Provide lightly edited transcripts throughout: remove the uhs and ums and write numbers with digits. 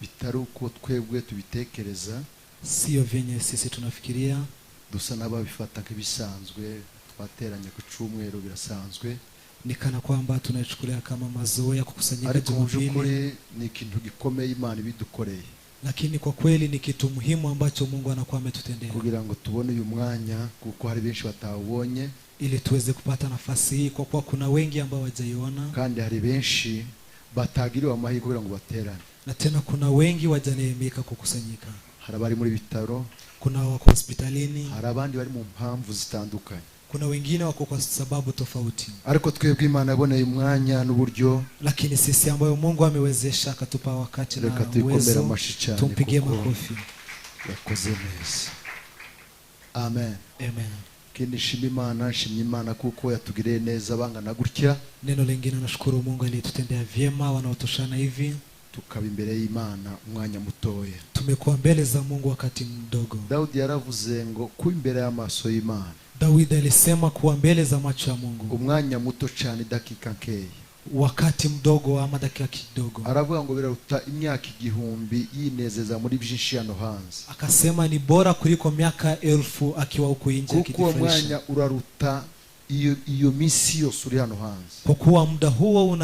bitari uko twebwe tubitekereza, sio venye sisi tunafikiria. Dusa n'ababifata nk'ibisanzwe, twateranye ku cyumweru birasanzwe, ni kana kwamba tunachukulia kama mazoea kukusanyika ariko Jumapili. Ni ikintu gikomeye Imana ibidukoreye, lakini kwa kweli ni kitu muhimu ambacho Mungu anakuwa ametutendea, kugira ngo tubone uyu mwanya, kuko hari benshi batawubonye, ili tuweze kupata nafasi hii, kwa kuwa kuna wengi ambao hawajaiona, kandi hari benshi batagiriwe amahirwe kugira ngo baterane, na tena kuna wengi wajaneemeka kukusanyika. hari abari muri bitaro, kuna wako hospitalini, hari abandi bari mu mpamvu zitandukanye, kuna wengine wako kwa sababu tofauti, ariko twebwe Imana yaboneye umwanya n'uburyo, lakini sisi ambayo Mungu amewezesha akatupa wakati na uwezo, tumpigie makofi. Yakoze neza. Amen. Amen. Kindi shimye Imana kuko yatugiriye neza bangana gutya. Neno lingine nashukuru Mungu aliyetutendea vyema wanaotoshana hivi, tukaba imbere y'Imana umwanya mutoya, tumekuwa mbele za Mungu wakati mdogo. Daudi yaravuze ngo ku imbere y'amaso y'Imana, Daudi alisema kuwa mbele za macho ya Mungu umwanya muto cyane, dakika nkeya, wakati mdogo ama dakika kidogo. Aravuga ngo biraruta imyaka 1000 yinezeza muri byinshi hano hanze. Akasema ni bora kuliko miaka 1000 akiwa huko nje akijifurahisha. Kuko umwanya uraruta iyo misi yose uri hano hanze. Kwa kuwa muda huo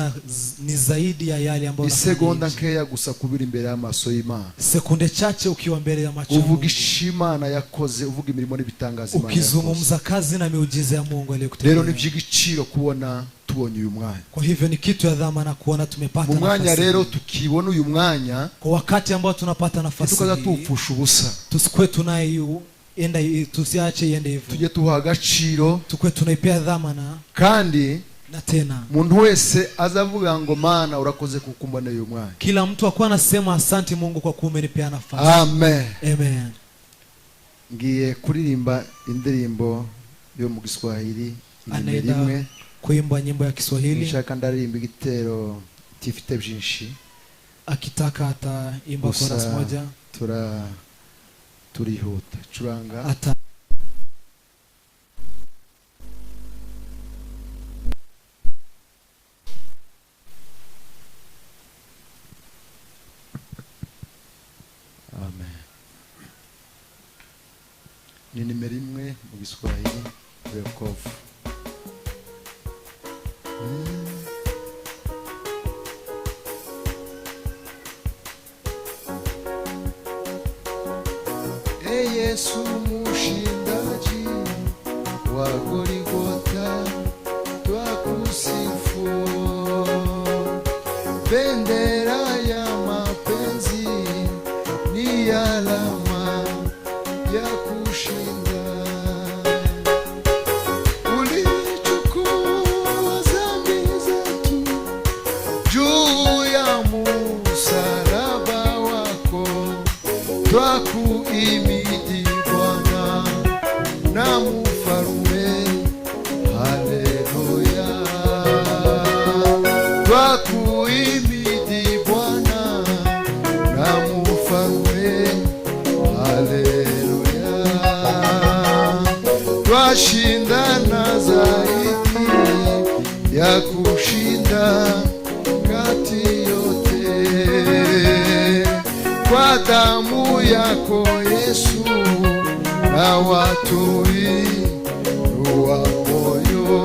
ni zaidi ya yale ambayo unafanya. Sekonda nkeya gusa kubira imbere y'amaso y'Imana. Sekunde chache ukiwa mbele ya macho. Uvuga ishimana yakoze, uvuga imirimo n'ibitangaza Imana. Ukizungumza kazi na miujiza ya Mungu aliyokutendea. Rero nivy'igiciro kubona tubonye uyu mwanya. Kwa hivyo ni kitu ya dhamana kuona tumepata nafasi. Mwanya rero tukibona uyu mwanya, kwa wakati ambao tunapata nafasi, tukaza tupfusha ubusa. Tusikwe tunayo enda tusiache iende hivyo. Tujye tuha agaciro, tukwe tunaipea dhamana, kandi na tena muntu wese azavuga ngo Mana urakoze kukumbana uyu mwanya. Kila mtu akwa anasema asante Mungu kwa kumenipea nafasi. Amen. Amen. Ngiye kuririmba indirimbo yo mu Kiswahili, anaenda kuimba nyimbo ya Kiswahili. Nshaka ndarimba igitero tifite byinshi, akitaka ataimba chorus moja. Turihuta curanga ata Amen. Ni nimero 1 mu Kiswahili, wokovu. Yesu mushindaji wa Golgotha, twakusifu. Bendera ya mapenzi ni alama ya kushinda. Ulichukua dhambi zetu juu ya msalaba wako, twakuimidi na mfalme. Haleluya. Twakuimidi Bwana na mfalme. Haleluya. Twashindana zaidi ya kushinda kati yote, kwa damu yako Yesu na watuinua moyo.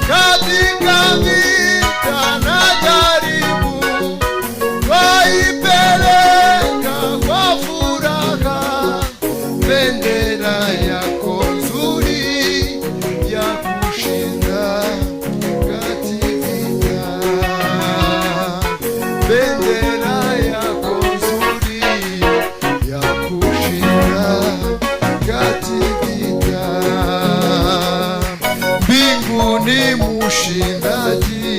Katika vita na jaribu, waipeleka kwa furaha bendera yako nzuri ya kushinda kati vita. Bendera yako nzuri ya kushinda kati vita. Mbinguni mushindaji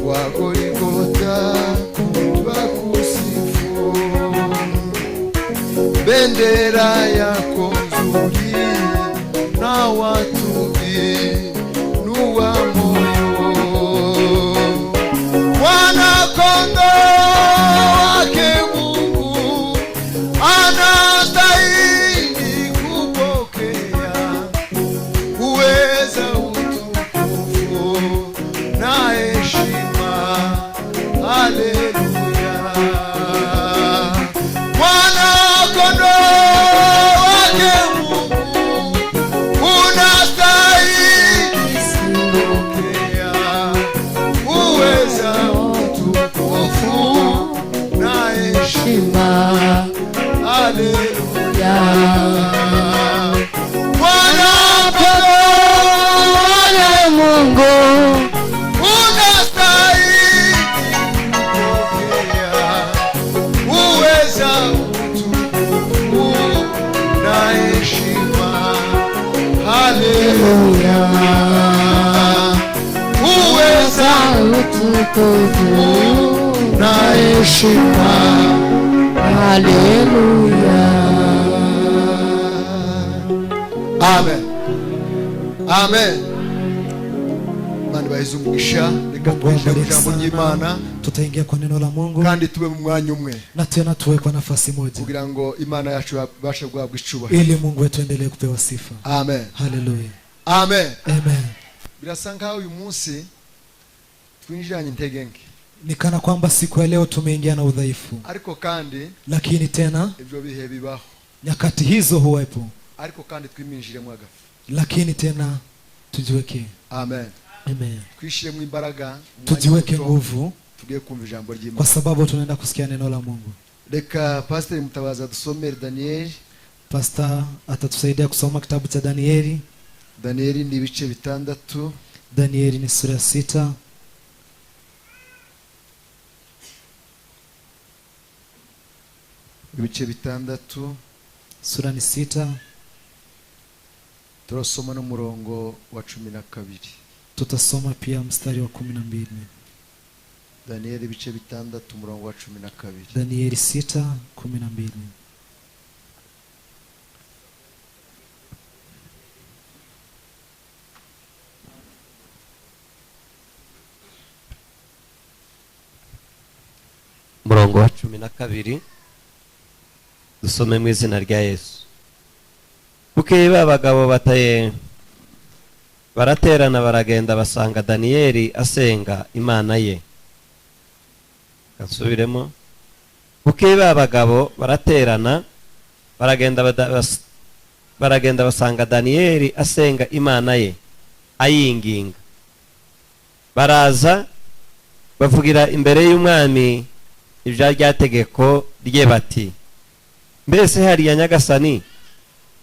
wa Golgotha, twakusifu. Bendera yako nzuri na watuinua moyo. Mwana-kondoo wake Mungu anastahili kupokea uweza, utukufu na heshima. Haleluya. wokovu na heshima. haleluya. Amen. Amen. Mani bahize umugisha. Reka twinjire mu ijambo ry'Imana. Tutaingia kwa neno la Mungu kandi tube mu mwanya umwe, na tena tuwe kwa nafasi moja, kugira ngo Imana yacu ibashe guhabwa icubahiro, ili Mungu wetu endelee kupewa sifa. Amen. Haleluya. Amen. Amen. Birasa nkaho uyu munsi twinjiranye intege nke, ni kana kwamba siku ya leo tumeingia na udhaifu, ariko kandi lakini tena ibyo bihe bibaho, nyakati hizo huwepo, ariko kandi twiminjire mu agafu, lakini tena tujiweke. Amen. Amen. Twishire mu imbaraga, tujiweke nguvu, tugiye kumva ijambo ry'Imana, kwa sababu tunaenda kusikia neno la Mungu. Reka Pastor Mutabaza dusomere Danieli. Pastor atatusaidia kusoma kitabu cha Danieli. Danieli ni ibice 6. Danieli ni sura ya 6. Ibice 6. Sura ni 6. Turasoma no murongo wa 12. Tutasoma pia mstari wa 12. Danieli ibice 6 umurongo wa 12. Danieli 6:12. Murongo wa 12. Dusome mu izina rya Yesu. Bukeye babagabo baraterana baragenda basanga Danieli asenga Imana ye. Kasubiremo. Bukeye babagabo baraterana baragenda basanga Danieli asenga Imana ye, ayinginga. Baraza bavugira imbere y'umwami ibya ryategeko rye bati, mbese hariya Nyagasani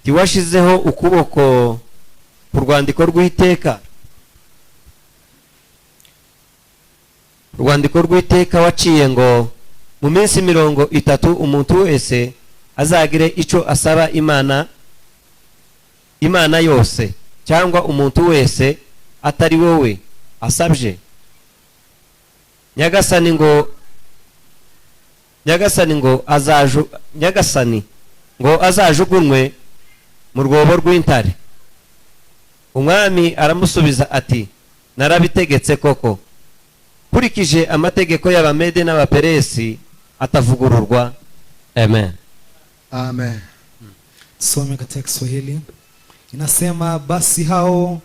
tiwashizeho ukuboko ku rwandiko rw'iteka, urwandiko rw'iteka waciye ngo mu minsi 30 umuntu wese azagire ico asaba Imana yose, cyangwa umuntu wese atari wowe asabje. Nyagasani ngo azajugunwe mu rwobo rw'intare. Umwami aramusubiza ati, narabitegetse koko, kurikije amategeko y'Abamede n'Abaperesi atavugururwa. Amen. Amen. Some katika Kiswahili. Inasema, basi hao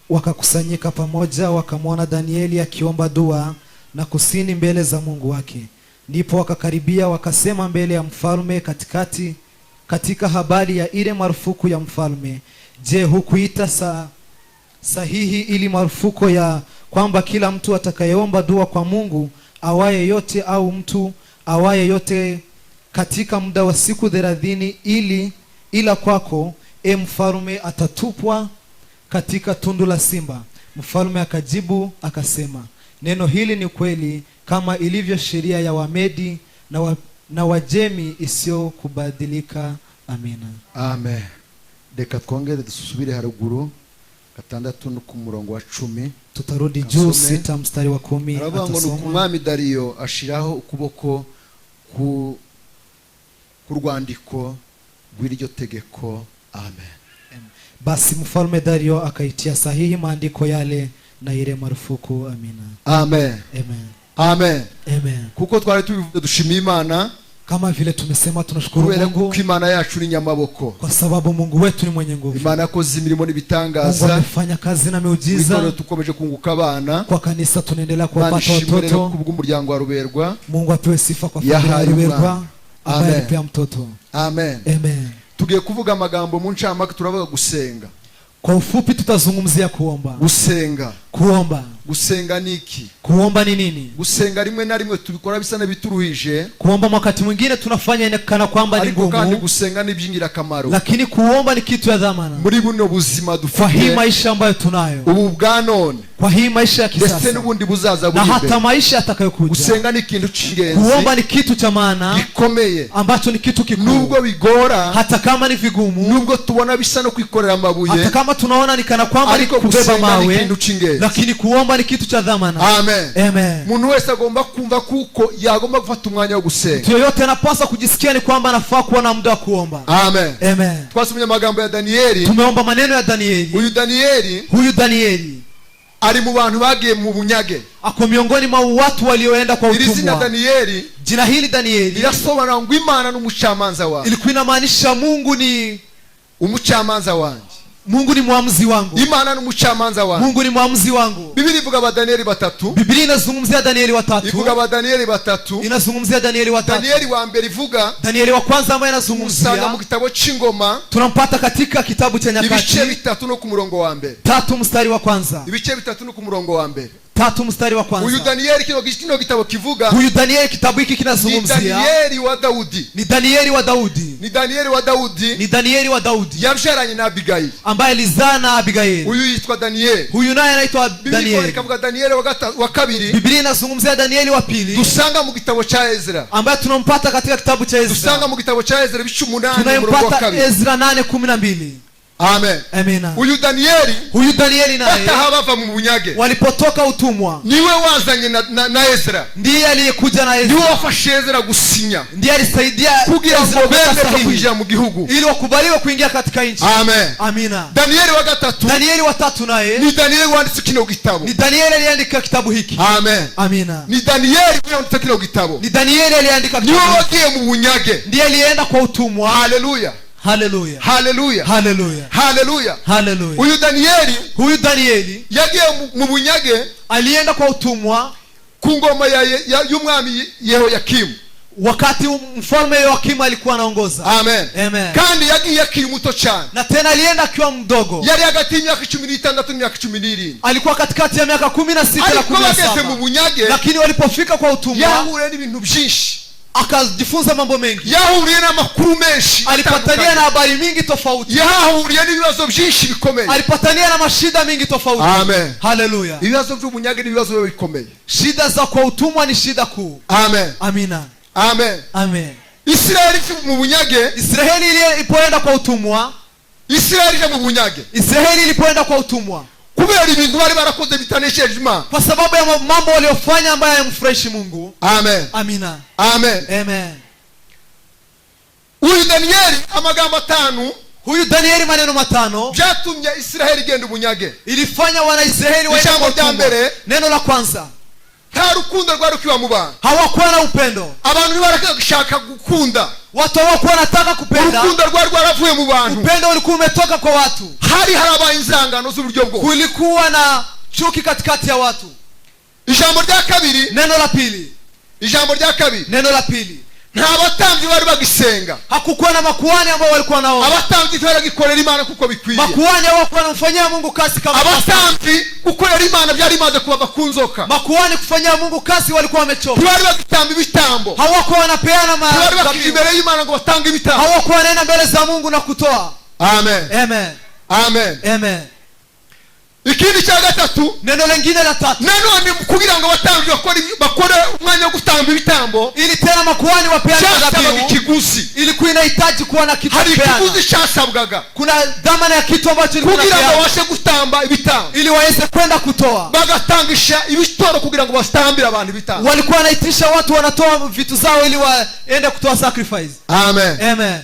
wakakusanyika pamoja, wakamwona Danieli akiomba dua na kusini mbele za Mungu wake. Ndipo wakakaribia wakasema mbele ya mfalme katika habari ya ile marufuku ya mfalme, je, hukuita sahihi ili marufuku ya kwamba kila mtu atakayeomba dua kwa Mungu awaye yote au mtu awaye yote katika muda wa siku 30, ila kwako mfalme atatupwa katika tundu la simba? Mfalme akajibu akasema, neno hili ni kweli kama ilivyo sheria ya Wamedi na Wajemi isiyokubadilika. Amina. Amen. Reka twongere dusubire haruguru 6 no ku murongo wa 10. Tutarudi juu 6 mstari wa 10. Aravuga ngo Umwami Dariyo ashiraho ukuboko ku rwandiko rw'iryo tegeko. Amen. Basi mfalme Dario akaitia sahihi maandiko yale na ile marufuku. Amina. Amen. Amen. Amen. Amen. Kuko twari dushimiye Imana, kama vile tumesema tunashukuru Mungu kwa Imana yacu ni nyamaboko, kwa sababu Mungu wetu ni mwenye nguvu. Imana yakoze imirimo n'ibitangaza, Mungu amefanya kazi na miujiza. Tukomeje kunguka abana kwa kanisa, tunaendelea kuwapata watoto. Kubw'umuryango wa Ruberwa, Mungu apewe sifa kwa familia ya Ruberwa ambaye alipea mtoto. Amen. Amen. Tugiye kuvuga amagambo mu ncamake, turavuga gusenga. Kwa ufupi tutazungumzia kuomba. Gusenga. Kuomba. Gusenga niki? Kuomba ni nini? Gusenga rimwe na rimwe tubikora bisa na bituruhije. Kuomba wakati mwingine tunafanya inakana kwamba ni ngumu. Kandi gusenga ni byingira kamaro. Lakini kuomba ni kitu ya dhamana. Muri buno buzima dufite. Kwa hii maisha ambayo tunayo. Ubu bwa none. Kwa hii maisha ya kisasa. Ndetse n'ubundi buzaza buri. Na hata maisha atakayokuja. Gusenga ni kintu cy'ingenzi. Kuomba ni kitu cha maana. Gikomeye. Ambacho ni kitu kikuu. Nubwo bigora. Hata kama ni vigumu. Nubwo tubona bisa no kwikorera amabuye. Hata kama tunaona ni kana kwamba ni kubeba mawe. lakini kuomba ni kitu cha dhamana. Amen. Amen. Umuntu wese agomba kumva kuko yagomba gufata umwanya wo gusenga. Mtu yoyote anapaswa kujisikia ni kwamba anafaa kuwa na muda wa kuomba. Amen. Amen. Twasomye amagambo ya Danieli. Tumeomba maneno ya Danieli. Huyu Danieli ari mu bantu bagiye mu bunyage. Ako miongoni mwa watu walioenda kwa utumwa. Jina Danieli, jina hili Danieli lirasobanura ngo Imana n'umucamanza wawe. Ilikuwa inamaanisha Mungu ni umucamanza wanje. Mungu ni muamuzi wangu. Imana n'umucamanza wangu. Mungu ni muamuzi wangu. Biblia ivuga ba Danieli batatu. Biblia inazungumzia Danieli watatu. Ivuga ba Danieli batatu. Inazungumzia Danieli watatu. Danieli wa mbere ivuga. Danieli wa kwanza ambaye anazungumzia mu kitabo c'ingoma. Tunampata katika kitabu cha Nyakati. Ibice bitatu no ku murongo wa mbere. 3 mstari wa kwanza. Ibice bitatu no ku murongo wa mbere. 3 mstari wa kwanza. Huyu Danieli kino kitabo kivuga. Huyu Danieli kitabu hiki kinazungumzia. Ni Danieli wa Daudi. Ni Danieli wa Daudi. Ni Danieli wa Daudi. Ni Danieli wa Daudi. Yabyaranye na Abigail. Ambaye alizaa na Abigail. Huyu yitwa Danieli. Huyu naye anaitwa Danieli. Biblia ikavuga Danieli wa kabiri. Biblia inazungumzia Danieli wa pili. Dusanga mu gitabo cha Ezra. Ambaye tunampata katika kitabu cha Ezra. Dusanga mu gitabo cha Ezra bicu 8 tunampata Ezra 8:12. Amen. Amina. Huyu Danieli naye bava mu bunyage. Walipotoka utumwa. Niwe wazanye na Ezra. Ndiye aliyekuja na Ezra. Niwe wafashe Ezra gusinya. Ndiye alisaidia kugira ngo bende kuingia mu gihugu. Ili wakubaliwe kuingia katika nchi. Amen. Amina. Danieli wa tatu naye. Ni Danieli wanditse kino gitabo. Ni Danieli aliandika kitabu hiki. Amen. Amina. Ni Danieli wanditse kino gitabo. Ni Danieli aliandika kitabu. Niwe wagiye mu bunyage. Ndiye alienda kwa utumwa. Hallelujah. Hallelujah. Hallelujah. Hallelujah. Hallelujah. Hallelujah. Huyu Danieli yagiye mu bunyage, alienda kwa utumwa ku ngoma y'umwami Yehoyakimu. Wakati mfalme Yoakimu alikuwa anaongoza. Amen. Amen. Kandi yagiye akiri muto cyane. Na tena alienda akiwa mdogo. Yari hagati y'imyaka 16 n'imyaka 17. Alikuwa katikati ya miaka 16 na 17. Mu bunyage, lakini walipofika kwa utumwa yahure n'ibintu byinshi. Akajifunza mambo mengi. Yahuriye n'amakuru menshi. Alipatania na habari mingi tofauti. Yahuriye n'ibibazo byinshi bikomeye. Alipatania na mashida mingi tofauti. Amen. Hallelujah. Ibibazo by'ubunyage n'ibibazo bikomeye. Shida za kwa utumwa ni shida kuu. Amen. Amina. Amen. Amen. Israeli mu bunyage. Israeli ilipoenda kwa utumwa. Israeli mu bunyage. Israeli ilipoenda kwa utumwa. Kubera ibintu bari barakoze bitanesheje Imana. Kwa sababu ya mambo waliofanya ambayo hayamfurahishi Mungu. Amen. Amina. Amen. Amen. Huyu Danieli amagambo 5. Huyu Danieli maneno 5 byatumye Israeli genda ubunyage. Ilifanya wana Israeli waende kwa utumwa. Neno la kwanza, nta rukundo rwari rukiba mu bantu. Hawakuwa na upendo. Abantu barashaka gukunda. Watu hawakuwa wanataka kupenda. Urukundo rwari rwaravuye mu bantu. Upendo ulikuwa umetoka kwa watu. Hari harabaye inzangano z'uburyo bwo. Kulikuwa na chuki katikati ya watu. Ijambo rya kabiri. Neno la pili. Ijambo rya kabiri. Neno la pili. Nta batambyi bari bagisenga. Hakukuwa na makuhani ambao walikuwa naomba. Abatambyi baragikorera Imana kuko bikwiye. Makuhani hawakuwa wanamfanyia Mungu kazi kama abatambyi gukorera Imana byari imaze kuba bakunzoka. Makuhani kufanyia Mungu kazi walikuwa wamechoka. Bari bagitamba ibitambo. Hawakuwa wanapeana bari bakiri imbere y'Imana ngo batange ibitambo. Hawakuwa wanaenda mbele za Mungu na kutoa. Amen. Amen. Amen. Amen. Ikindi cya gatatu, neno lingine la tatu, nanone kugira ngo batambyi bakore umwanya wo gutamba ibitambo, ili tena makuhani wapeane dhabihu, ikiguzi ilikuwa inahitaji kuwa na kitu peana. Hari ikiguzi cyasabwaga. Kuna dhamana ya kitu ambacho ilikuwa kugira ngo washe gutamba ibitambo, ili waweze kwenda kutoa. Bagatangisha ibitoro kugira ngo bastambire abantu ibitambo. Walikuwa wanaitisha watu wanatoa vitu zao ili waende kutoa sacrifice. Amen. Amen.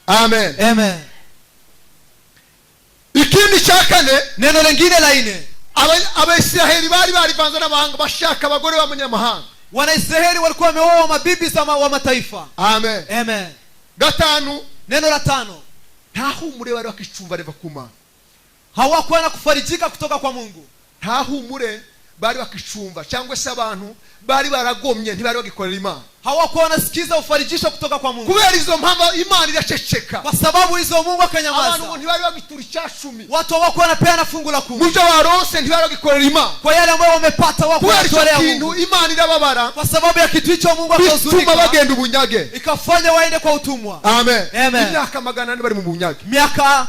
Amen. Amen. Ikindi cya kane, neno lingine la 4, Abaisraeli bari vanza n'amahanga bashaka abagore b'abanyamahanga. Wanaisraeli walikuwa wameoa mabibi za wa mataifa. Amen. Amen. Gatanu, neno la 5, ntahumure bari bakicumva reva kuma. Hawakuwa na kufarijika kutoka kwa Mungu. Ntahumure bari bakicumva cyangwa se abantu bari baragomye ntibari bagikorera Imana. Hawakuwa wanasikiza ufarijisho kutoka kwa Mungu. Kubera izo mpamvu Imana iraceceka. Kwa sababu hizo Mungu akanyamaza. Abantu ntibari bagitura icyashumi. Watu hawakuwa wanapeana fungu la 10. Mujyo warose ntibari bagikorera Imana. Kwa yale ambayo wamepata hawakuwa wanatolea Mungu. Imana irababara. Kwa sababu ya kitu hicho Mungu akahuzunika. Bagenda ubunyage. Ikafanya waende kwa utumwa. Amen. Amen. Imyaka 400 bari mu bunyage. Miaka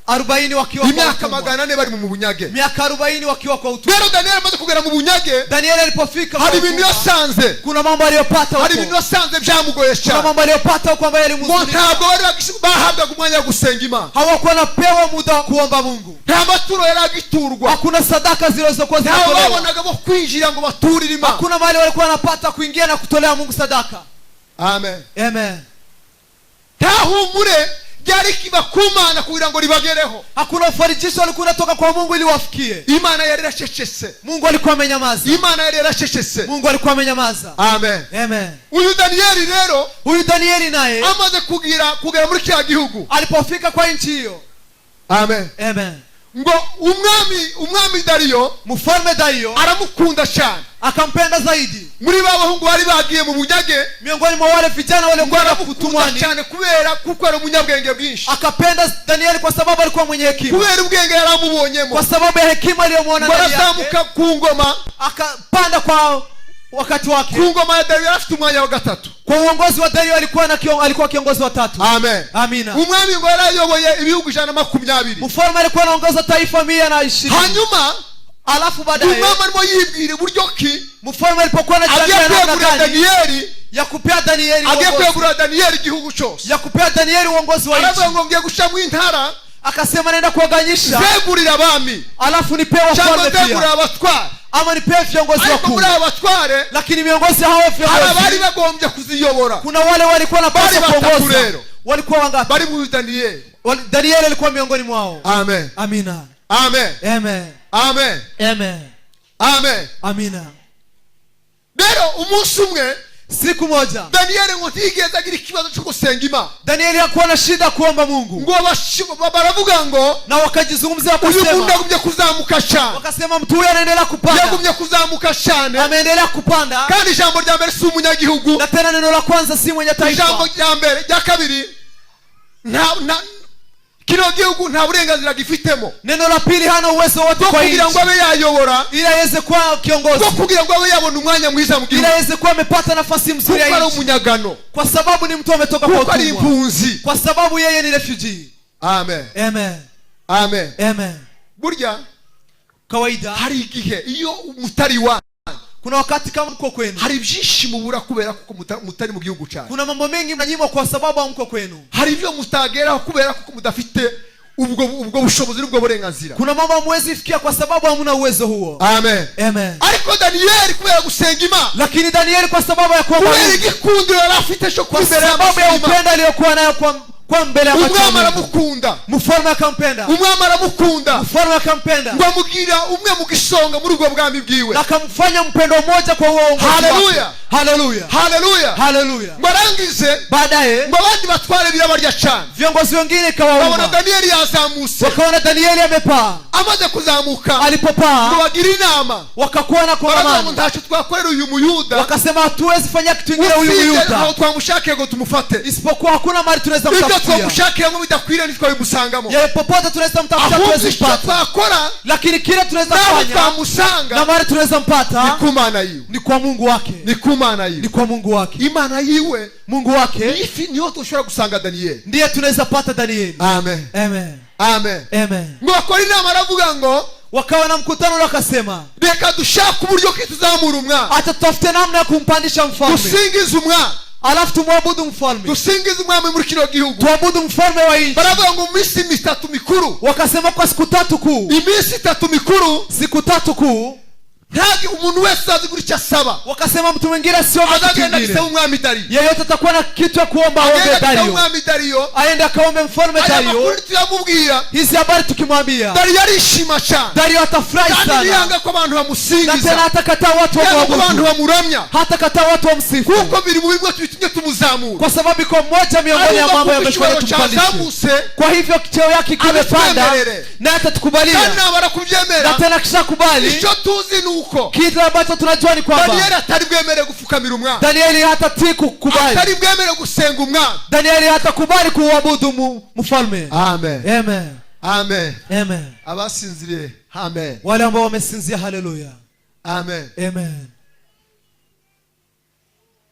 40 wakiwa kwa imyaka utumwa. 400 bari mu bunyage. Miaka 40 wakiwa kwa utumwa. Rero Daniel amaze kugera mu bunyage, Danieli alipofika hari ibintu yasanze, kuna mambo aliyopata hari huko. ibintu yasanze byamugoye Kuna cyane. mambo aliyopata huko ambayo yalimhuzunisha. Ntabwo bari bahabwaga umwanya wo gusenga Imana. Hawakuwa napewa muda wa kuomba Mungu. Nta maturo yaragiturwa. Hakuna sadaka zilizokuwa Ntabwo zinatolewa. babonaga bo kwinjira ngo baturire Imana. Hakuna mahali walikuwa wanapata kuingia na kutolea Mungu sadaka. Amen. Amen. Tahumure ryari kiba kumana kugira ngo ribagereho. Hakuna ufarijisho alikuwa unatoka kwa Mungu ili wafikie. Imana yari yarasheshese. Mungu alikuwa amenyamaza. Imana yari yarasheshese. Mungu alikuwa amenyamaza. Amen. Amen. Uyu Danieli rero, Huyu Danieli naye amaze kugera muri kya gihugu. alipofika kwa nchi hiyo. Amen. Amen. Ngo umwami Dariyo, Mfalme Dario aramukunda cyane. akampenda zaidi. Muri babahungu bari bagiye mu bunyage, Miongoni mwa wale vijana waliokuwa aramukunda kutumwani, cyane kubera kuko ari umunyabwenge bwinshi. akapenda Danieli kwa sababu alikuwa mwenye hekima. Kubera ubwenge yaramubonyemo. Kwa sababu ya hekima aliyomwona ndani yake, Barazamuka ku ngoma. akapanda kwa wakati wake. Ku ngoma ya Dariyo afite umwanya wa gatatu. Kwa uongozi wa Dario alikuwa kiongozi wa 3. Amen. Amina. Umwami ngo yarayoboye ibihugu 120. Mfalme alikuwa anaongoza taifa 120. Hanyuma Alafu baadaye umwami arimo yibwira uburyo ki mfalme alipokuwa agiye anajiandaa namna kwegurira gani Danieli, ya kupea Danieli agiye uongozi, kwegurira Danieli igihugu cyose. ya kupea Danieli uongozi wa Aravuga nchi. ngo ngiye gushamo intara, Akasema naenda kuwaganyisha, zegurira abami alafu nipewe cyangwa wafalme zegurira pia, abatware. ama nipewe viongozi Ariko wakuu. muri abo batware Lakini miongoni hao hari abari viongozi bagombye kuziyobora. kuna wale walikuwa na Bari pasi batatu kuongoza. rero. Walikuwa wangapi? Bari mu Danieli. Danieli alikuwa miongoni mwao. Amen. Amina. Amen. Amen. Amen. Amen. Amen. Amina. Rero umunsi umwe Siku moja Danieli ngo ntigeze agira ikibazo cyo gusenga Imana. Danieli hakuwa na shida kuomba Mungu. Ngo baravuga ngo Na wakajizungumzia uyu muntu wakasema, agumye kuzamuka cyane. wakasema mtu huyu anaendelea kupanda. Yagumye kuzamuka cyane. Ameendelea kupanda. Kandi ijambo rya mbere si umunyagihugu. Na tena neno la kwanza si mwenye Ijambo taifa. rya mbere rya kabiri kino gihugu nta burenganzira gifitemo. Neno la pili hana uwezo wote Bwo kwa kugira ngo nchi. abe yayobora, Ili aweze kuwa kiongozi. bwo kugira ngo abe yabona umwanya mwiza mu Ili gihugu. aweze kuwa amepata nafasi mzuri Kuko ya ari nchi. umunyagano, Kwa sababu ni mtu ametoka kwa kuko ari utumwa. impunzi. Kwa sababu yeye ni refugee. Amen. Amen. Amen. Amen. Burya Kawaida hari igihe iyo mutari wa, kuna wakati kama mko kwenu, hari byinshi mubura kubera kuko mutari mu gihugu cyane. kuna mambo mengi mnanyimwa kwa sababu hamko kwenu. Hari ibyo mutageraho kubera kuko mudafite ubwo bushobozi n'ubwo burenganzira. Kuna mambo hamwezi fikia kwa sababu hamuna uwezo huo. Amen. Amen. Ariko Danieli kubera gusenga Imana, Lakini Danieli kwa sababu ya kuomba kubera Mungu, igikundiro yari afite cyo kwa kumbera sababu ya y'Imana, upendo aliyokuwa nayo kwa mbele ya macho ya umwami Mungu, aramukunda. mfalme akampenda. Umwami aramukunda Mfalme akampenda ngo amugira umwe mu gisonga muri ubwo bwami bwiwe. na akamfanya mpendo mmoja kwa huo uongozi wake. Haleluya. Haleluya. Haleluya. Haleluya. Ngo arangize Baadaye ngo abandi batware birabarya cyane. viongozi wengine Babona ikawauma, Danieli yazamutse. wakaona Danieli amepaa. Amaze kuzamuka ngo Alipopaa bagira inama, wakakuwa na baravuga ngo kongamano, ntacyo twakorera uyu Muyuda wakasema hatuwezi fanya kitu kingine huyu usibye aho Myuda twamushakiye ngo tumufate. isipokuwa hakuna mahali tunaweza Ibyo mtafutia. twamushakiye ngo bidakwiriye ntitwabimusangamo. Yeye popote tunaweza mtafuta Ahubwo tuwezi icyo mpata, twakora lakini kile tunaweza naho fanya na twamusanga mahali tunaweza ni mpata ku Mana yiwe. ni kwa Mungu wake, Ni ku Mana ni yiwe. kwa Mungu wake. Imana yiwe Mungu wake niho dushobora gusanga Danieli. ndiye tunaweza pata Danieli. Amen. Amen. Amen. Amen. Ngo bakora inama aravuga ngo Wakawa na mkutano na wakasema, reka dushake uburyo ki tuzamura umwami, hata tutafute namna ya kumpandisha mfalme, dusingize umwami, alafu tumwabudu mfalme, dusingize umwami muri kino gihugu. tuabudu mfalme wa nchi. Baravuga ngo mu minsi mitatu mikuru, Wakasema kwa siku 3 kuu, iminsi itatu mikuru, siku 3 kuu, ntabwo umuntu wese azi gutya asaba. wakasema mtu mwingine asiombe kitu Azagenda kingine. gisaba umwami Dariyo. Yeyote atakuwa na kitu ya kuomba aombe Agenda gisaba Dario, umwami Dariyo. aende akaombe mfalme Aya Dario. makuru tuyamubwira, Hizi habari tukimwambia Dariyo arishima cyane. Dario atafurahi Kandi sana, ntiyanga ko abantu na tena bamusingiza, hatakataa watu yanga ko abantu wamwabudu, bamuramya, hatakataa watu wamsifu, kuko biri mu bimwe tubitumye tumuzamura. kwa sababu iko moja miongoni ya mambo yamefanya tumpandishe. cyazamutse Kwa hivyo cheo yake kimepanda Ametwemerere. na atatukubalia, kandi namara na kubyemera, tena kisha kubali, icyo tuzi ni uko kitu ambacho tunajua ni kwamba Danieli atari bwemere gufukamira umwami, Danieli hatatii kukubali, atari bwemere gusenga umwami. Danieli hatakubali kuabudu mfalme. Amen. Amen. Amen. Amen. Abasinziriye, amen. Wale ambao wamesinzia, haleluya. Amen. Amen.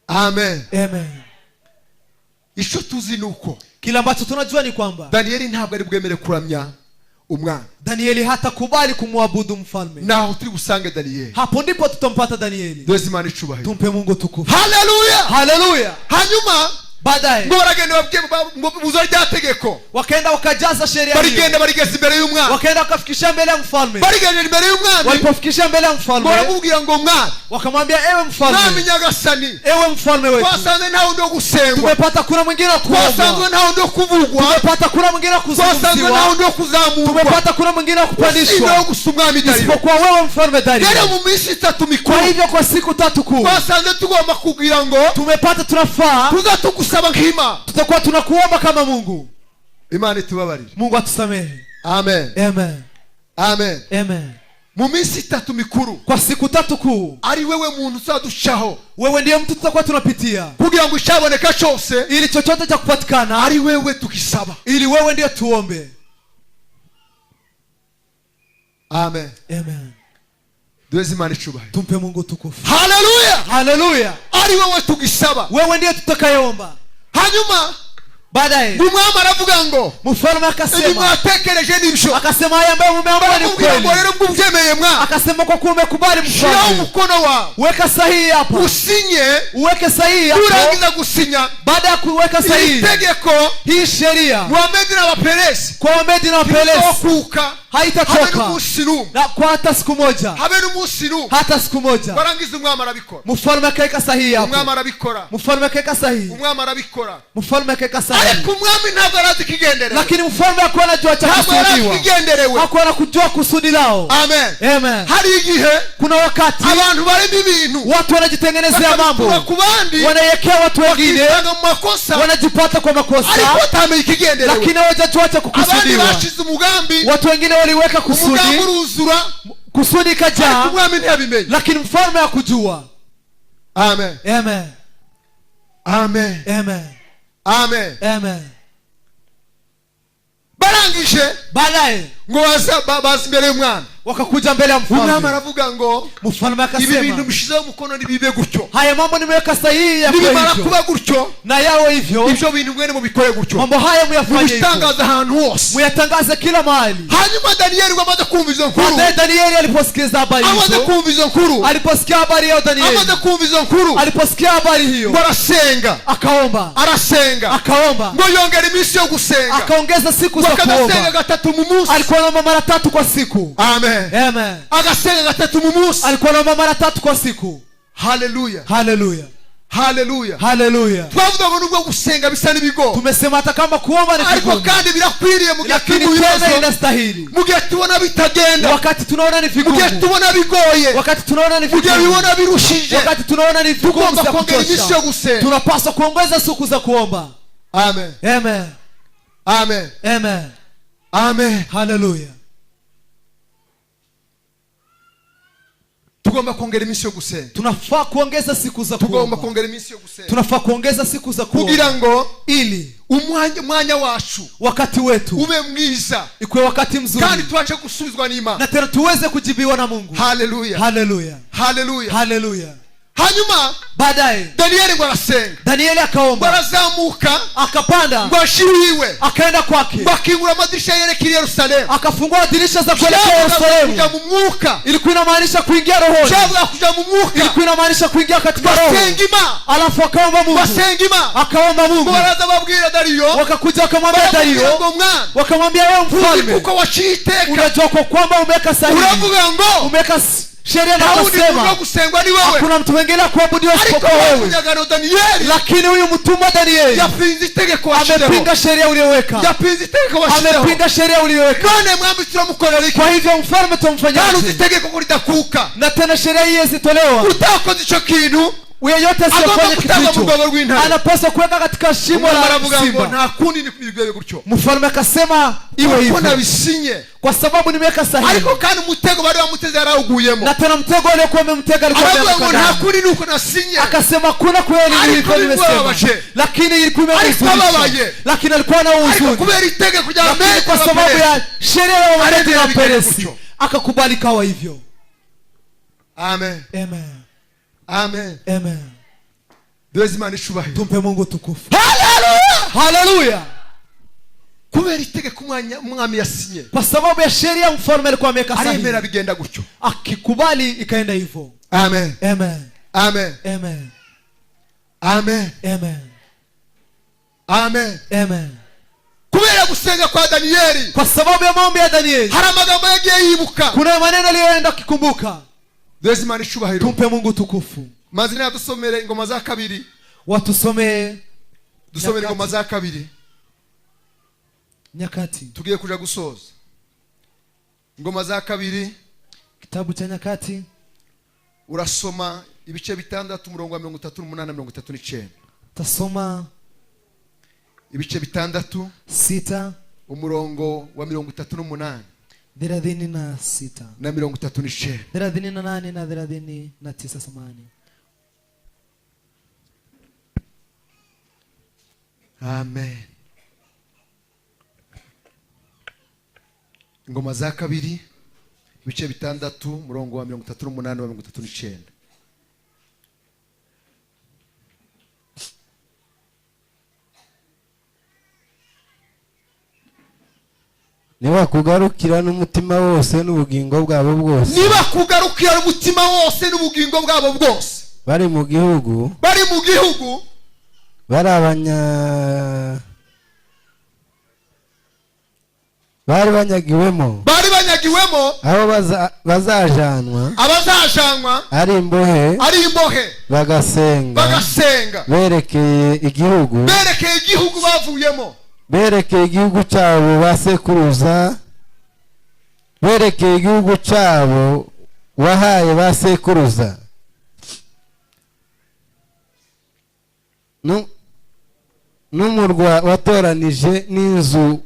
Amen. Amen. icyo tuzi ni uko Kila ambacho tunajua ni kwamba Danieli ntabwo ari bwemere kuramya umwana. Danieli hatakubali kumwabudu mfalme. Naho turi gusange Danieli. Hapo ndipo tutampata Danieli. Duheze Imana icubahiro. Tumpe Mungu tukufu. Haleluya. Haleluya. Hanyuma baadaye ngo baragenda babwiye buzo ryategeko. Wakaenda wakajaza sheria hiyo. Barigenda barigeza imbere y'umwana. Wakaenda wakafikisha mbele ya mfalme. Barigenda imbere y'umwana. Walipofikisha mbele ya mfalme. Baramubwira ngo mwana. Wakamwambia ewe mfalme. Mwami nyagasani. Ewe mfalme wetu. Twasanze ntawe ndo gusengwa. Tumepata kuna mwingine wa kuomba. Twasanze ntawe ndo kuvugwa. Tumepata kuna mwingine wa kuzungumziwa. Twasanze ntawe ndo kuzamurwa. Tumepata kuna mwingine wa kupandishwa. Ndio gusumwami Dario. Isipokuwa wewe mfalme Dario. Rero mu minsi 3 mikuru. Kwa hivyo kwa siku 3 kuu. Twasanze tugomba kugira ngo tumepata tunafaa. Tuza tugusaba nk'Imana. Tutakuwa tunakuomba kama Mungu. Imana itubabarire. Mungu atusamehe. Amen. Amen. Amen. Amen. Mu minsi 3 mikuru. Kwa siku 3 kuu. Ari wewe muntu uzadushaho. Wewe ndiye mtu tutakuwa tunapitia. Kugira ngo ishaboneka cyose. Ili chochote cha kupatikana. Ari wewe tukisaba. Ili wewe ndiye tuombe. Amen. Amen. Duheze Imana icubahiro. Tumpe Mungu tukufu. Haleluya. Haleluya. Ari wewe tugisaba. Wewe ndiye tutakayeomba. Hanyuma baadaye umwami aravuga ngo mfalme akasema mwatekereje nibyo. Akasema haya ambayo mumeomba ni kweli. Rero mbyemeye mwa. Akasema kwa kuwa umekubali mfalme. Shia mkono wa. Weka sahihi hapo. Usinye. Uweke sahihi hapo. Urangiza gusinya. Baada ya kuweka sahihi. Itegeko hii sheria. Muhamedi na Waperesi. Kwa Muhamedi na Waperesi. Kuka. Haitatoka. Na kwa hata siku moja. Habe n'umusinu. Hata siku moja. Barangiza umwami arabikora. Mfalme akaweka sahihi hapo. Umwami arabikora. Mfalme akaweka sahihi. Umwami arabikora. Mfalme akaweka sahihi. Ariko umwami ntabwo arazi kigenderewe. Lakini mfalme hakuwa anajua cha kusudiwa. Hakuwa anakujua kusudi lao. Amen. Amen. Hari igihe kuna wakati abantu barimo ibintu. Watu wanajitengenezea mambo. Wanayekea watu wengine. Wanajipata kwa makosa. Ariko atamenye kigenderewe. Lakini hawajajua cha kukusudiwa. Abandi bashize umugambi. Watu wengine waliweka kusudi. Kusudi kaja. Lakini mfalme hakujua. Amen. Amen. Amen. Amen. Amen. Amen. Barangije baadaye ngo baza imbere y'umwana. Wakakuja mbele ya mfalme. Umwami aravuga ngo mfalme akasema ibi bintu bishizeho umukono nibibe gutyo. Haya mambo nimeweka sahihi ya hivyo. Nimara kuba gutyo na yawe hivyo. Ibyo bintu mwene mubikore gutyo. Mambo haya muyafanye hivyo. Mutangaza ahantu hose. Muyatangaze kila mahali. Hanyuma Danieli wamaze kumva izo nkuru. Danieli aliposikia habari hizo. Amaze kumva izo nkuru. Aliposikia habari ya Danieli. Amaze kumva izo nkuru. Aliposikia habari hiyo. Barasenga. Akaomba. Arasenga. Akaomba. Ngo yongera iminsi yo gusenga. Akaongeza siku za kuomba. Akasenga 3 mu munsi. Alikuwa anaomba mara 3 kwa siku. Amen. Amen. Agasenga 3 mu munsi. Alikuwa anaomba mara 3 kwa siku. Haleluya. Haleluya. Haleluya. Haleluya. Twavuga ngo nubwo gusenga bisa nibigo. Tumesema hata kama kuomba ni vigumu. Ariko kandi birakwiriye mu gihe tubona inastahili. Mu gihe tubona bitagenda. Wakati tunaona ni vigumu. Mu gihe tubona bigoye. Wakati tunaona ni vigumu. Mu gihe bibona birushije. Wakati tunaona ni vigumu za kutosha. Tunapaswa kuongeza siku za kuomba. Amen. Amen. Amen. Amen. Amen. Haleluya. Tugomba kuongeza iminsi yo gusenga. Tunafaa kuongeza siku za kuomba. Tugomba kuongeza iminsi yo gusenga. Tunafaa kuongeza siku za kuomba. Kugira ngo ili umwanya wacu wakati wetu ube mwiza. Ikuwe wakati mzuri. Kandi tuache gusubizwa n'Imana. Na tena tuweze kujibiwa na Mungu. Haleluya. Haleluya. Haleluya. Haleluya. Hanyuma baadaye Danieli ngo arasenga. Danieli akaomba. Barazamuka akapanda. Ngo ashiriwe. Akaenda kwake. Bakingura madirisha yerekeye Yerusalemu. Akafungua dirisha za kuelekea Yerusalemu. Kuja mu mwuka. Ilikuwa inamaanisha kuingia rohoni. Shabwa kuja mu mwuka. Ilikuwa inamaanisha kuingia katika roho. Basengima. Alafu akaomba Mungu. Basengima. Akaomba Mungu. Baraza babwira Dario. Wakakuja wakamwambia Dario. Wakamwambia wewe mfalme. Kuko wachiteka. Unajua kwa kwamba umeweka sahihi. Uravuga ngo. Umeweka sheria na kusema hakuna mtu mwingine kuabudiwa isipokuwa wewe. Lakini huyu mtumwa Danieli amepinga sheria uliyoweka. Amepinga sheria uliyoweka. Kwa hivyo mfalme tumfanyaje? Na tena sheria hii isitolewa. Yeyote asiyefanya kitu hicho anapaswa kuweka katika shimo la simba. Mfalme akasema iwe hivyo. Kwa sababu nimeweka sahihi. Na tena mtego aliokuwa amemtega alikuwa amemtega. Akasema kuna kweli nilikuwa nimesema. Lakini ilikuwa imehuzunisha. Lakini alikuwa na huzuni. Kwa sababu ya sheria ya Wamedi na Waperesi akakubali kawa hivyo. Amen. Amen. Amen. Amen. Tumpe Mungu tukufu. Hallelujah. Hallelujah. kubera itegeko umwami yasinye, kwa sababu ya sheria mfalme alikuwa ameweka sahihi, aremera bigenda gutyo. akikubali ikaenda hivyo. Amen. Amen. Amen. Amen. Amen. Amen. Amen. Amen. Kubera gusenga kwa Danieli, kwa sababu ya maombi ya Danieli, hari amagambo yagiye yibuka, kuna maneno aliyoenda kikumbuka. Dezimana ishubahiro. Tumpe Mungu tukufu. Mazina yadusomere ingoma za kabiri. Watusomee dusomere ingoma za kabiri. Nyakati. Tugiye kuja gusoza. Ingoma za kabiri, kitabu cha Nyakati. Urasoma ibice 6 umurongo wa 38 na 39. Tasoma ibice 6 umurongo wa 38 36 na 39. 38 na 39 samani. Amen. Ingoma za kabiri ibice 6 umurongo wa 38 na 39. Niba kugarukira n'umutima wose n'ubugingo bwabo bwose, niba kugarukira n'umutima wose n'ubugingo bwabo bwose, bari mu gihugu bari banyagiwemo aho bazajanwa ari imbohe bagasenga berekeye igihugu bavuyemo, berekeye igihugu cyabo basekuruza, berekeye igihugu cyabo wahaye basekuruza, n'umurwa watoranije n'inzu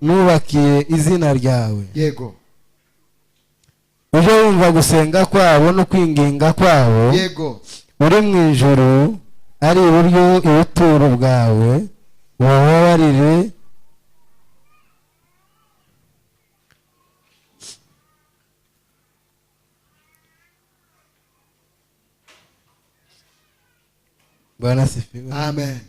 nubakiye izina ryawe. Yego. uje wumva gusenga kwabo no kwinginga kwabo. Yego. uri mu ijuru ari iburyo ibuturo bwawe, ubabarire Bwana sifiwe. Amen.